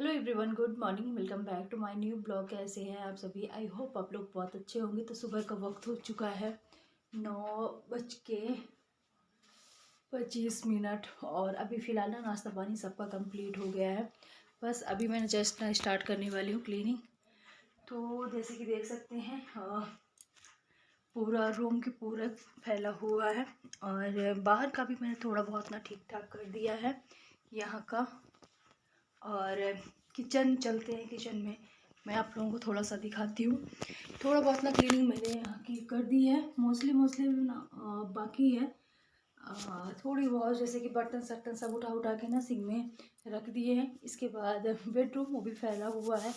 Hello everyone, good morning. Welcome back to my new blog. कैसे हैं आप सभी? आई होप आप लोग बहुत अच्छे होंगे। तो सुबह का वक्त हो चुका है 9:25 और अभी फ़िलहाल ना नाश्ता पानी सबका कंप्लीट हो गया है। बस अभी मैंने जस्ट ना स्टार्ट करने वाली हूँ क्लीनिंग। तो जैसे कि देख सकते हैं पूरा रूम के पूरा फैला हुआ है और बाहर का भी मैंने थोड़ा बहुत ना ठीक ठाक कर दिया है यहाँ का। और किचन चलते हैं। किचन में मैं आप लोगों को थोड़ा सा दिखाती हूँ। थोड़ा बहुत ना क्लीनिंग मैंने यहाँ की कर दी है। मोस्टली ना बाकी है। थोड़ी बहुत जैसे कि बर्तन सर्तन सब उठा उठा के ना सिंक में रख दिए हैं। इसके बाद बेडरूम वो भी फैला हुआ है।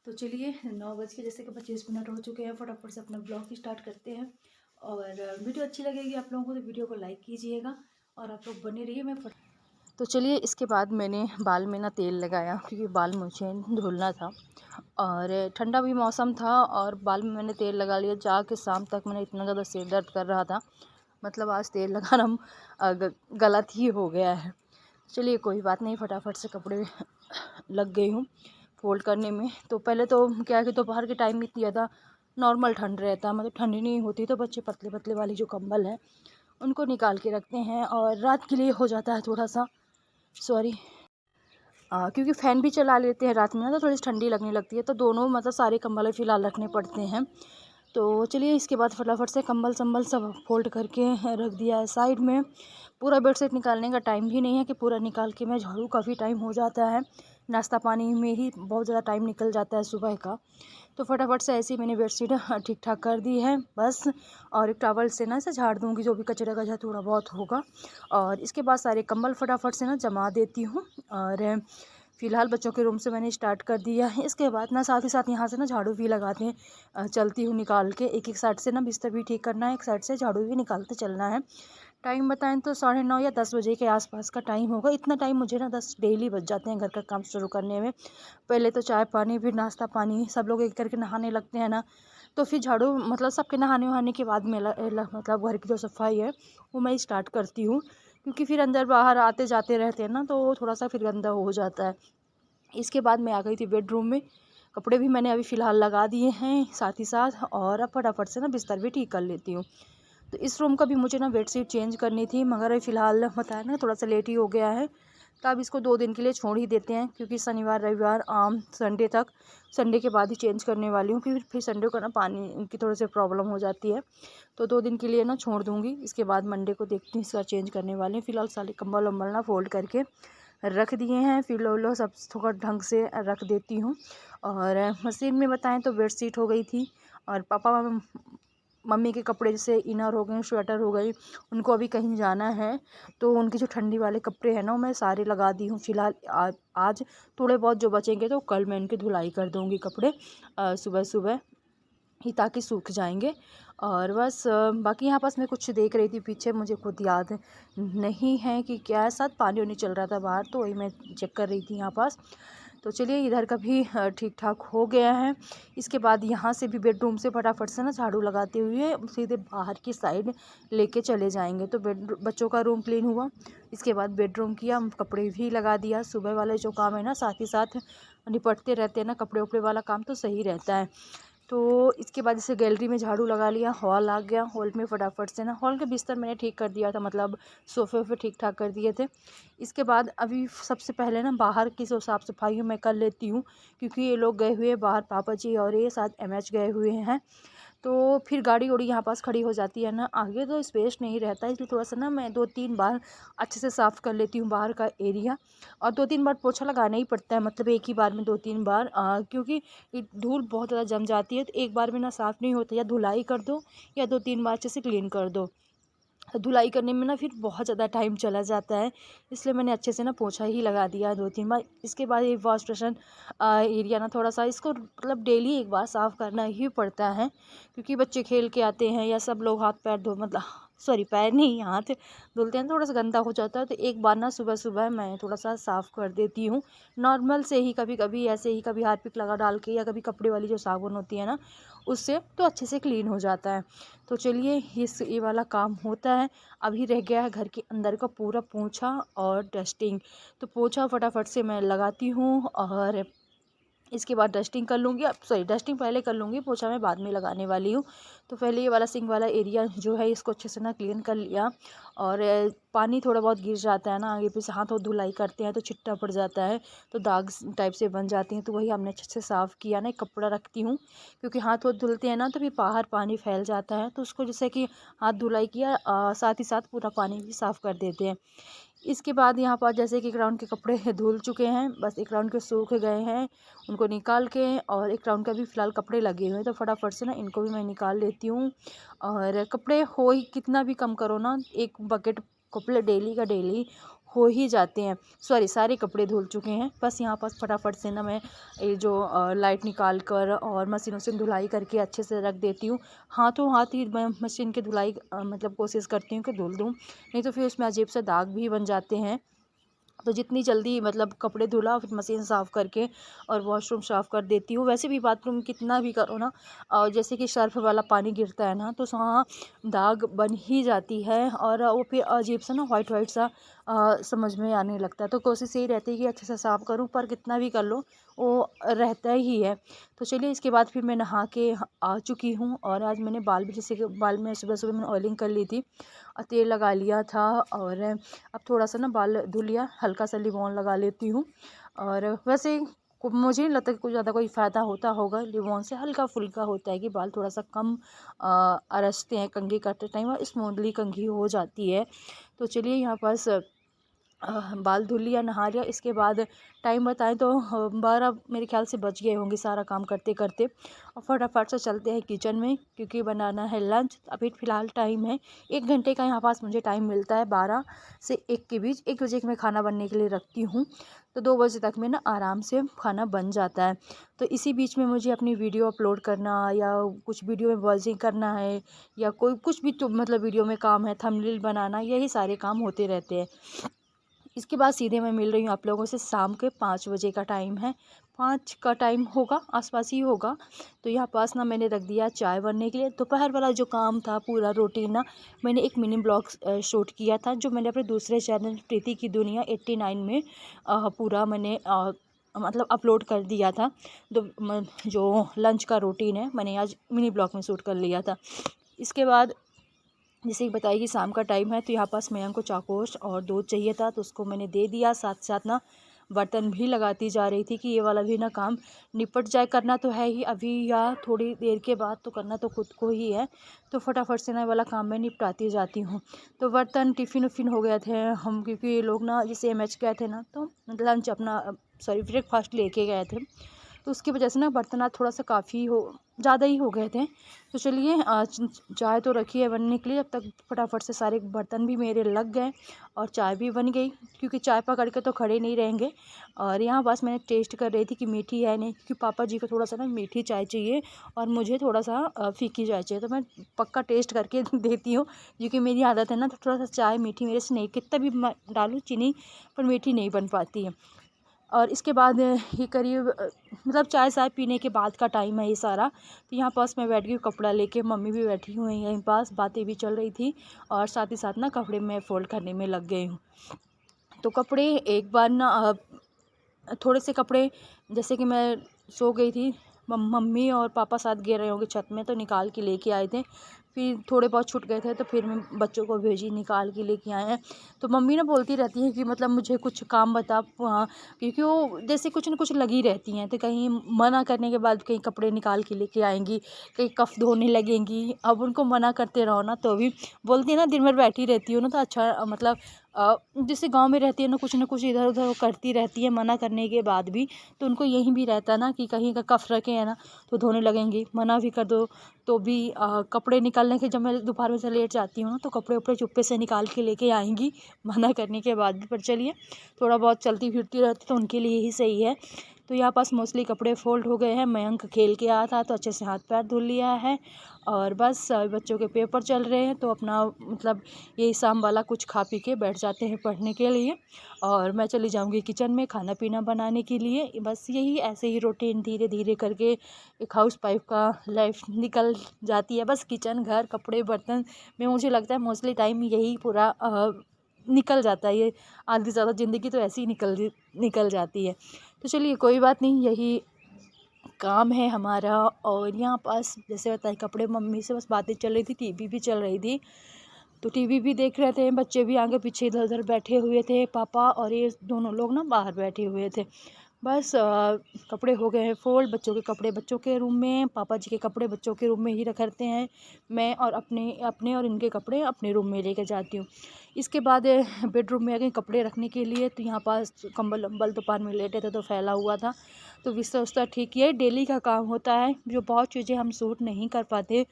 तो चलिए 9:25 हो चुके हैं। फटाफट से अपना ब्लॉग स्टार्ट करते हैं। और वीडियो अच्छी लगेगी आप लोगों को तो वीडियो को लाइक कीजिएगा और आप लोग बने रहिए। तो चलिए इसके बाद मैंने बाल में ना तेल लगाया क्योंकि बाल मुझे धुलना था और ठंडा भी मौसम था और बाल में मैंने तेल लगा लिया। जाके शाम तक मैंने इतना ज़्यादा सिर दर्द कर रहा था, मतलब आज तेल लगाना गलत ही हो गया है। चलिए कोई बात नहीं, फटाफट से कपड़े लग गई हूँ फोल्ड करने में। तो पहले तो क्या है कि दोपहर के टाइम में इतनी ज़्यादा नॉर्मल ठंड रहता, मतलब ठंडी नहीं होती, तो बच्चे पतले पतले वाली जो कंबल है उनको निकाल के रखते हैं और रात के लिए हो जाता है थोड़ा सा सॉरी क्योंकि फ़ैन भी चला लेते हैं रात में ना, तो थोड़ी ठंडी लगने लगती है, तो दोनों मतलब सारे कंबल फ़िलहाल रखने पड़ते हैं। तो चलिए इसके बाद फटाफट से कंबल संबल सब फोल्ड करके रख दिया है साइड में। पूरा बेडशीट निकालने का टाइम भी नहीं है कि पूरा निकाल के मैं झाड़ू, काफ़ी टाइम हो जाता है। नाश्ता पानी में ही बहुत ज़्यादा टाइम निकल जाता है सुबह का। तो फटाफट से ऐसे ही मैंने बेडशीट ठीक ठाक कर दी है बस। और एक टॉवल से ना इसे झाड़ दूँगी, जो भी कचरा कचरा थोड़ा बहुत होगा। और इसके बाद सारे कंबल फटाफट से ना जमा देती हूँ। और फ़िलहाल बच्चों के रूम से मैंने स्टार्ट कर दिया है। इसके बाद ना साथ ही साथ यहाँ से ना झाड़ू भी लगाते हैं चलती हूँ निकाल के। एक साइड से ना बिस्तर भी ठीक करना है, एक साइड से झाड़ू भी निकालते चलना है। टाइम बताएं तो 9:30 या 10 बजे के आसपास का टाइम होगा। इतना टाइम मुझे ना 10 डेली बच जाते हैं घर का काम शुरू करने में। पहले तो चाय पानी, फिर नाश्ता पानी, सब लोग एक करके नहाने लगते हैं ना, तो फिर झाड़ू, मतलब सबके नहाने वहाने के बाद में मतलब घर की जो सफाई है वो मैं स्टार्ट करती हूँ। क्योंकि फिर अंदर बाहर आते जाते रहते हैं ना, तो थोड़ा सा फिर गंदा हो जाता है। इसके बाद मैं आ गई थी बेडरूम में। कपड़े भी मैंने अभी फ़िलहाल लगा दिए हैं साथ ही साथ, और अब फटाफट से ना बिस्तर भी ठीक कर लेती हूँ। तो इस रूम का भी मुझे ना बेडशीट चेंज करनी थी, मगर फ़िलहाल बताया ना थोड़ा सा लेट ही हो गया है। तो अब इसको 2 दिन के लिए छोड़ ही देते हैं, क्योंकि शनिवार रविवार संडे तक, संडे के बाद ही चेंज करने वाली हूँ, क्योंकि फिर संडे को ना पानी की थोड़ी सी प्रॉब्लम हो जाती है। तो 2 दिन के लिए ना छोड़ दूँगी। इसके बाद मंडे को देखती हूँ, इसका चेंज करने वाली हूँ। फ़िलहाल सारे कंबल वम्बल ना फोल्ड करके रख दिए हैं, फिर लो सब थोड़ा ढंग से रख देती हूँ। और मशीन में बताएं तो बेडशीट हो गई थी, और पापा मम्मी के कपड़े जैसे इनर हो गए, स्वेटर हो गई, उनको अभी कहीं जाना है, तो उनके जो ठंडी वाले कपड़े हैं ना वो मैं सारे लगा दी हूँ फ़िलहाल। आज थोड़े बहुत जो बचेंगे तो कल मैं इनकी धुलाई कर दूँगी कपड़े सुबह सुबह ही, ताकि सूख जाएंगे। और बस बाकी यहाँ पास मैं कुछ देख रही थी पीछे, मुझे खुद याद नहीं है कि क्या है, साथ पानी वानी चल रहा था बाहर, तो वही मैं चेक कर रही थी यहाँ पास। तो चलिए इधर का भी ठीक ठाक हो गया है। इसके बाद यहाँ से भी बेडरूम से फटाफट से ना झाड़ू लगाते हुए सीधे बाहर की साइड लेके चले जाएंगे। तो बच्चों का रूम क्लीन हुआ, इसके बाद बेडरूम किया, कपड़े भी लगा दिया। सुबह वाले जो काम है ना साथ ही साथ निपटते रहते हैं ना, कपड़े उपड़े वाला काम तो सही रहता है। तो इसके बाद इसे गैलरी में झाड़ू लगा लिया, हॉल आ गया। हॉल में फटाफट से ना हॉल के बिस्तर मैंने ठीक कर दिया था, मतलब सोफ़े वोफ़े ठीक ठाक कर दिए थे। इसके बाद अभी सबसे पहले ना बाहर की जो साफ़ सफाई मैं कर लेती हूँ, क्योंकि ये लोग गए हुए बाहर, पापा जी और ये साथ एमएच गए हुए हैं। तो फिर गाड़ी उड़ी यहाँ पास खड़ी हो जाती है ना, आगे तो स्पेस नहीं रहता, इसलिए थोड़ा सा ना मैं 2-3 बार अच्छे से साफ़ कर लेती हूँ बाहर का एरिया। और 2-3 बार पोछा लगाना ही पड़ता है, मतलब एक ही बार में 2-3 बार, क्योंकि धूल बहुत ज़्यादा जम जाती है, तो एक बार में ना साफ़ नहीं होता, या धुलाई कर दो या 2-3 बार अच्छे से क्लीन कर दो। तो धुलाई करने में ना फिर बहुत ज़्यादा टाइम चला जाता है, इसलिए मैंने अच्छे से ना पोछा ही लगा दिया 2-3 बार। इसके बाद ये वॉश बेसिन एरिया ना थोड़ा सा, इसको मतलब डेली एक बार साफ़ करना ही पड़ता है, क्योंकि बच्चे खेल के आते हैं या सब लोग हाथ पैर धो, मतलब सॉरी पैर नहीं, हाथ धुलते हैं थोड़ा सा गंदा हो जाता है, तो एक बार ना सुबह सुबह मैं थोड़ा सा साफ़ कर देती हूँ नॉर्मल से ही, कभी कभी ऐसे ही, कभी हार्पिक लगा डाल के, या कभी कपड़े वाली जो साबुन होती है ना उससे, तो अच्छे से क्लीन हो जाता है। तो चलिए ये वाला काम होता है। अभी रह गया है घर के अंदर का पूरा पोंछा और डस्टिंग। तो पोंछा फटाफट से मैं लगाती हूँ और इसके बाद डस्टिंग कर लूँगी। अब सॉरी, डस्टिंग पहले कर लूँगी, पोछा मैं बाद में लगाने वाली हूँ। तो पहले ये वाला सिंक वाला एरिया जो है इसको अच्छे से ना क्लीन कर लिया। और पानी थोड़ा बहुत गिर जाता है ना, आगे पीछे हाथ धुलाई करते हैं तो छिट्टा पड़ जाता है, तो दाग टाइप से बन जाती हैं, तो वही हमने अच्छे से साफ़ किया ना। एक कपड़ा रखती हूँ क्योंकि हाथ धुलते हैं ना तो फिर बाहर पानी फैल जाता है, तो उसको जैसे कि हाथ धुलाई किया साथ ही साथ पूरा पानी भी साफ़ कर देते हैं। इसके बाद यहाँ पर जैसे कि एक राउंड के कपड़े धुल चुके हैं, बस एक राउंड के सूख गए हैं, उनको निकाल के, और एक राउंड का भी फ़िलहाल कपड़े लगे हुए हैं, तो फटाफट से ना इनको भी मैं निकाल लेती हूँ। और कपड़े हो ही कितना भी कम करो ना, एक बकेट कपड़े डेली का डेली हो ही जाते हैं। सॉरी, सारे कपड़े धुल चुके हैं, बस यहाँ पास फटाफट से ना मैं ये जो लाइट निकाल कर और मशीनों से धुलाई करके अच्छे से रख देती हूँ। हाथों हाथ ही मैं मशीन की धुलाई मतलब कोशिश करती हूँ कि धुल दूँ, नहीं तो फिर उसमें अजीब से दाग भी बन जाते हैं। तो जितनी जल्दी मतलब कपड़े धुला फिर मशीन साफ़ करके और वॉशरूम साफ़ कर देती हूँ। वैसे भी बाथरूम कितना भी करो ना, जैसे कि सर्फ वाला पानी गिरता है ना, तो वहाँ दाग बन ही जाती है, और वो फिर अजीब सा ना वाइट वाइट सा समझ में आने लगता है। तो कोशिश यही रहती है कि अच्छे से साफ़ करूँ, पर कितना भी कर लो वो रहता ही है। तो चलिए इसके बाद फिर मैं नहा के आ चुकी हूँ, और आज मैंने बाल भी, जैसे कि बाल में सुबह सुबह मैंने ऑयलिंग कर ली थी और तेल लगा लिया था, और अब थोड़ा सा ना बाल धुल लिया, हल्का सा लिबॉन लगा लेती हूँ। और वैसे मुझे नहीं लगता कि कुछ ज़्यादा कोई फ़ायदा होता होगा, लिबॉन से हल्का फुल्का होता है कि बाल थोड़ा सा कम अरसते हैं कंघी करते टाइम, और स्मूथली कंघी हो जाती है। तो चलिए यहाँ पास बाल धुल लिया, नहा लिया। इसके बाद टाइम बताएं तो 12 मेरे ख्याल से बज गए होंगे सारा काम करते करते, और फटाफट से चलते हैं किचन में क्योंकि बनाना है लंच। अभी फ़िलहाल टाइम है 1 घंटे का, यहाँ पास मुझे टाइम मिलता है 12 से 1 के बीच। 1 बजे मैं खाना बनने के लिए रखती हूँ, तो 2 बजे तक में ना आराम से खाना बन जाता है। तो इसी बीच में मुझे अपनी वीडियो अपलोड करना, या कुछ वीडियो में वॉइसिंग करना है, या कोई कुछ भी तो मतलब वीडियो में काम है, थंबनेल बनाना, यही सारे काम होते रहते हैं। इसके बाद सीधे मैं मिल रही हूँ आप लोगों से, शाम के 5 बजे का टाइम है, 5 का टाइम होगा, आसपास ही होगा। तो यहाँ पास ना मैंने रख दिया चाय बनने के लिए। दोपहर वाला जो काम था पूरा रूटीन ना, मैंने एक मिनी ब्लॉग शूट किया था, जो मैंने अपने दूसरे चैनल प्रीति की दुनिया 89 में पूरा मैंने मतलब अपलोड कर दिया था। जो लंच का रूटीन है मैंने आज मिनी ब्लॉग में शूट कर लिया था। इसके बाद जैसे कि बताइए कि शाम का टाइम है, तो यहाँ पास मयंक को चाकोश और दूध चाहिए था, तो उसको मैंने दे दिया। साथ साथ ना बर्तन भी लगाती जा रही थी कि ये वाला भी ना काम निपट जाए। करना तो है ही अभी या थोड़ी देर के बाद, तो करना तो खुद को ही है, तो फटाफट से ना ये वाला काम मैं निपटाती जाती हूँ। तो बर्तन टिफ़िन उफ़िन हो गए थे हम, क्योंकि ये लोग ना जैसे MH गए थे ना, तो लंच अपना सॉरी ब्रेकफास्ट लेके गए थे, तो उसकी वजह से ना बर्तन आज थोड़ा सा काफ़ी ज़्यादा ही हो गए थे। तो चलिए चाय तो रखी है बनने के लिए, जब तक फटाफट से सारे बर्तन भी मेरे लग गए और चाय भी बन गई, क्योंकि चाय पकड़ के तो खड़े नहीं रहेंगे। और यहाँ बस मैंने टेस्ट कर रही थी कि मीठी है नहीं, क्योंकि पापा जी को थोड़ा सा ना मीठी चाय चाहिए और मुझे थोड़ा सा फीकी चाय चाहिए, तो मैं पक्का टेस्ट करके देती हूँ, क्योंकि मेरी आदत है ना, तो थोड़ा सा चाय मीठी मेरे से नहीं, कितना भी डालूँ चीनी पर मीठी नहीं बन पाती है। और इसके बाद ये करीब मतलब चाय साय पीने के बाद का टाइम है ये सारा। तो यहाँ पास मैं बैठ गई हूँ कपड़ा लेके, मम्मी भी बैठी हुई हैं यहीं पास, बातें भी चल रही थी, और साथ ही साथ ना कपड़े मैं फ़ोल्ड करने में लग गई हूँ। तो कपड़े एक बार ना थोड़े से कपड़े, जैसे कि मैं सो गई थी, मम्मी और पापा साथ गिर रहे होंगे छत में, तो निकाल के लेके आए थे। फिर थोड़े बहुत छूट गए थे, तो फिर मैं बच्चों को भेजी, निकाल के लेके आए हैं। तो मम्मी ना बोलती रहती है कि मतलब मुझे कुछ काम बता, क्योंकि वो जैसे कुछ न कुछ लगी रहती हैं, तो कहीं मना करने के बाद कहीं कपड़े निकाल के लेके आएंगी, कहीं कफ धोने लगेंगी। अब उनको मना करते रहो ना तो भी बोलती है ना, दिन भर बैठी रहती हो ना, तो अच्छा मतलब जैसे गांव में रहती है ना कुछ इधर उधर वो करती रहती है मना करने के बाद भी, तो उनको यही भी रहता ना कि कहीं का कफ रखे है ना तो धोने लगेंगी। मना भी कर दो तो भी कपड़े निकालने के, जब मैं दोपहर में से लेट जाती हूँ ना, तो कपड़े उपड़े चुप्पे से निकाल के लेके आएंगी मना करने के बाद भी। पर चलिए थोड़ा बहुत चलती फिरती रहती तो उनके लिए ही सही है। तो यहाँ पास मोस्टली कपड़े फोल्ड हो गए हैं। मयंक खेल के आया था तो अच्छे से हाथ पैर धुल लिया है और बस बच्चों के पेपर चल रहे हैं तो अपना मतलब यही शाम वाला कुछ खा पी के बैठ जाते हैं पढ़ने के लिए और मैं चली जाऊँगी किचन में खाना पीना बनाने के लिए। बस यही ऐसे ही रूटीन धीरे धीरे करके एक हाउस वाइफ का लाइफ निकल जाती है। बस किचन, घर, कपड़े, बर्तन में मुझे लगता है मोस्टली टाइम यही पूरा निकल जाता है। ये आधी से ज़्यादा ज़िंदगी तो ऐसे ही निकल जाती है। तो चलिए कोई बात नहीं, यही काम है हमारा। और यहाँ पास जैसे बताए कपड़े, मम्मी से बस बातें चल रही थी, टीवी भी चल रही थी तो टीवी भी देख रहे थे। बच्चे भी आगे पीछे इधर उधर बैठे हुए थे, पापा और ये दोनों लोग ना बाहर बैठे हुए थे। बस कपड़े हो गए हैं फोल्ड, बच्चों के कपड़े बच्चों के रूम में, पापा जी के कपड़े बच्चों के रूम में ही रखते हैं मैं, और अपने और इनके कपड़े अपने रूम में लेकर जाती हूँ। इसके बाद बेडरूम में आ गए कपड़े रखने के लिए। तो यहाँ पास कंबल वम्बल दोपहर में लेटे थे तो फैला हुआ था तो बिस्तर उस्तर ठीक किया। डेली का काम होता है, जो बहुत चीज़ें हम सूट नहीं कर पाते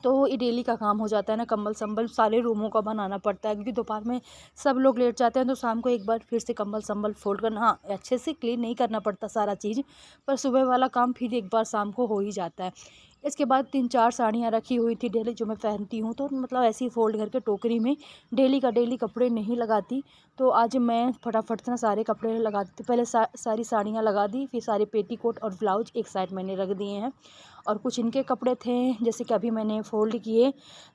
तो ये डेली का काम हो जाता है ना। कंबल संबल सारे रूमों का बनाना पड़ता है क्योंकि दोपहर में सब लोग लेट जाते हैं तो शाम को एक बार फिर से कंबल संबल फोल्ड करना, हाँ अच्छे से क्लीन नहीं करना पड़ता सारा चीज़, पर सुबह वाला काम फिर एक बार शाम को हो ही जाता है। इसके बाद 3-4 साड़ियाँ रखी हुई थी डेली जो मैं पहनती हूँ, तो मतलब ऐसे ही फोल्ड करके टोकरी में डेली का डेली कपड़े नहीं लगाती। तो आज मैं फटाफट से ना सारे कपड़े लगा देती। पहले सारी साड़ियाँ लगा दी, फिर सारे पेटीकोट और ब्लाउज एक साइड मैंने रख दिए हैं। और कुछ इनके कपड़े थे जैसे कि अभी मैंने फ़ोल्ड किए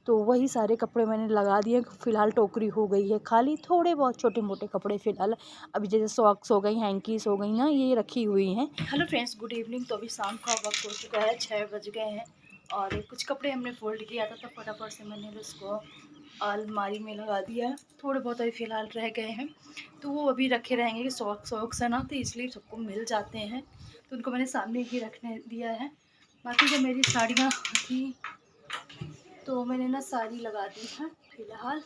तो वही सारे कपड़े मैंने लगा दिए। फ़िलहाल टोकरी हो गई है खाली, थोड़े बहुत छोटे मोटे कपड़े फ़िलहाल अभी जैसे सॉक्स हो गई, हैंकीस हो गई ना, ये रखी हुई हैं। Hello friends, good evening. तो अभी शाम का वक्त हो चुका है, 6 बज गए हैं और कुछ कपड़े हमने फ़ोल्ड किया था तो फटाफट से मैंने उसको अलमारी में लगा दिया है। थोड़े बहुत अभी फ़िलहाल रह गए हैं तो वो अभी रखे रहेंगे। सॉक्स है ना तो इसलिए सबको मिल जाते हैं तो उनको मैंने सामने ही रखने दिया है। बाकी जो मेरी साड़ियाँ थी तो मैंने ना सारी लगा दी है फ़िलहाल।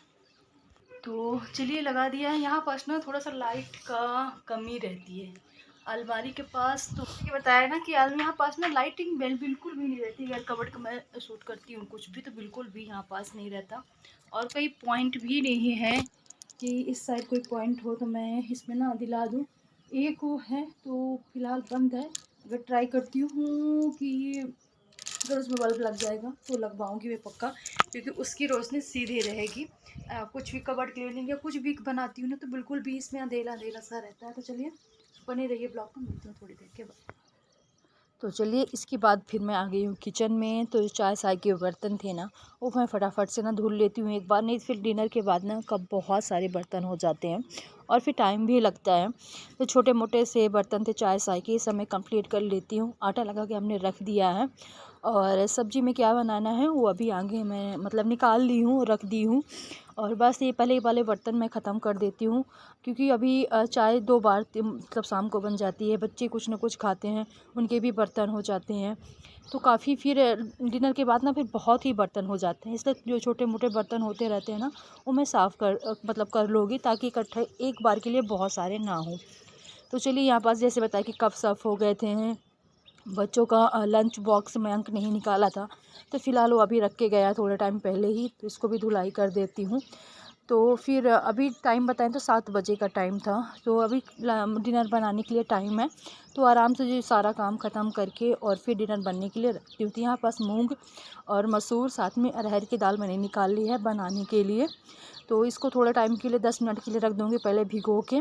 तो चलिए लगा दिया है। यहाँ पास ना थोड़ा सा लाइट का कमी रहती है अलमारी के पास। तो ये बताया ना कि यहाँ पास ना लाइटिंग बिल्कुल भी नहीं रहती। अगर कबर्ड का मैं शूट करती हूँ कुछ भी तो बिल्कुल भी यहाँ पास नहीं रहता। और कोई पॉइंट भी नहीं है कि इस साइड कोई पॉइंट हो तो मैं इसमें ना दिला दूँ। एक वो है तो फ़िलहाल बंद है। अगर ट्राई करती हूँ कि अगर उसमें बल्ब लग जाएगा तो लगवाऊंगी मैं पक्का, क्योंकि उसकी रोशनी सीधी रहेगी। कुछ भी कबर्ड क्लीनिंग या कुछ भी बनाती हूँ ना तो बिल्कुल भी इसमें अंधेरा अंधेरा सा रहता है। तो चलिए बने रहिए ब्लॉग में, मिलती हूँ थोड़ी देर के बाद। तो चलिए इसके बाद फिर मैं आ गई हूँ किचन में। तो चाय साय के बर्तन थे ना वो मैं फटाफट से ना धुल लेती हूँ एक बार, नहीं फिर डिनर के बाद ना कब बहुत सारे बर्तन हो जाते हैं और फिर टाइम भी लगता है। तो छोटे मोटे से बर्तन थे चाय साय के, सब मैं कंप्लीट कर लेती हूँ। आटा लगा के हमने रख दिया है और सब्ज़ी में क्या बनाना है वो अभी आगे मैं मतलब निकाल ली हूँ, रख दी हूँ। और बस ये पहले वाले बर्तन मैं ख़त्म कर देती हूँ क्योंकि अभी चाय 2 बार मतलब शाम को बन जाती है। बच्चे कुछ ना कुछ खाते हैं, उनके भी बर्तन हो जाते हैं तो काफ़ी फिर डिनर के बाद ना फिर बहुत ही बर्तन हो जाते हैं। इसलिए जो छोटे मोटे बर्तन होते रहते हैं ना वो मैं साफ़ कर लूँगी ताकि इकट्ठे एक बार के लिए बहुत सारे ना हों। तो चलिए यहाँ पास जैसे बताया कि कप सफ़ हो गए थे। बच्चों का लंच बॉक्स मयंक नहीं निकाला था तो फ़िलहाल वो अभी रख के गया थोड़े टाइम पहले ही, तो इसको भी धुलाई कर देती हूँ। तो फिर अभी टाइम बताएं तो 7 बजे का टाइम था। तो अभी डिनर बनाने के लिए टाइम है तो आराम से जो सारा काम ख़त्म करके और फिर डिनर बनने के लिए रखती हूँ। तो यहाँ पास मूंग और मसूर साथ में अरहर की दाल मैंने निकाल ली है बनाने के लिए। तो इसको थोड़ा टाइम के लिए 10 मिनट के लिए रख दूँगी पहले भिगो के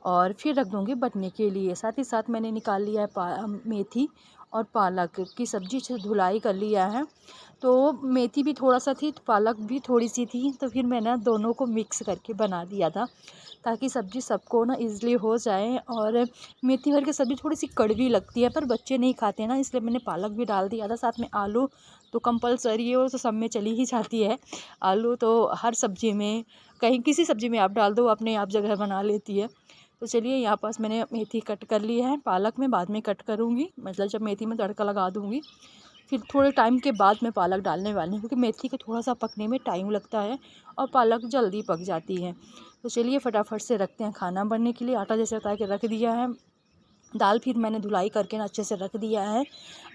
और फिर रख दूँगी बनने के लिए। साथ ही साथ मैंने निकाल लिया है मेथी और पालक की सब्ज़ी से धुलाई कर लिया है। तो मेथी भी थोड़ा सा थी तो पालक भी थोड़ी सी थी तो फिर मैंने दोनों को मिक्स करके बना दिया था ताकि सब्ज़ी सबको ना ईज़िली हो जाए। और मेथी भर की सब्ज़ी थोड़ी सी कड़वी लगती है पर बच्चे नहीं खाते ना, इसलिए मैंने पालक भी डाल दिया था। साथ में आलू तो कंपलसरी है, वो तो सब में चली ही जाती है। आलू तो हर सब्ज़ी में, कहीं किसी सब्ज़ी में आप डाल दो अपने आप जगह बना लेती है। तो चलिए यहाँ पास मैंने मेथी कट कर ली है, पालक में बाद में कट करूँगी, मतलब जब मेथी में तड़का लगा दूँगी फिर थोड़े टाइम के बाद मैं पालक डालने वाली हूँ क्योंकि मेथी को थोड़ा सा पकने में टाइम लगता है और पालक जल्दी पक जाती है। तो चलिए फटाफट से रखते हैं खाना बनने के लिए। आटा जैसे बता के रख दिया है दाल फिर मैंने धुलाई करके ना अच्छे से रख दिया है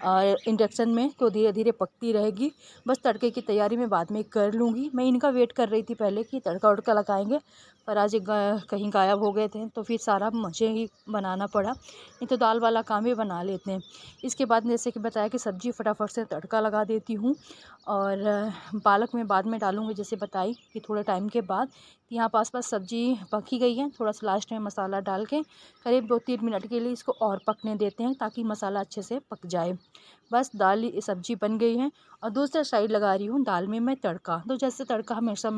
और इंडक्शन में, तो धीरे धीरे पकती रहेगी। बस तड़के की तैयारी मैं बाद में कर लूँगी। मैं इनका वेट कर रही थी पहले कि तड़का उड़का लगाएंगे, पर आज कहीं गायब हो गए थे तो फिर सारा मुझे ही बनाना पड़ा, नहीं तो दाल वाला काम भी बना लेते हैं। इसके बाद जैसे कि बताया कि सब्ज़ी फटाफट से तड़का लगा देती हूँ और पालक मैं बाद में डालूँगी, जैसे बताई कि थोड़े टाइम के बाद। यहाँ पास सब्ज़ी पक ही गई है, थोड़ा सा लास्ट में मसाला डाल के करीब 2-3 मिनट के लिए इसको और पकने देते हैं ताकि मसाला अच्छे से पक जाए। बस दाल सब्ज़ी बन गई है और दूसरा साइड लगा रही हूँ दाल में मैं तड़का। तो जैसे तड़का हमेशा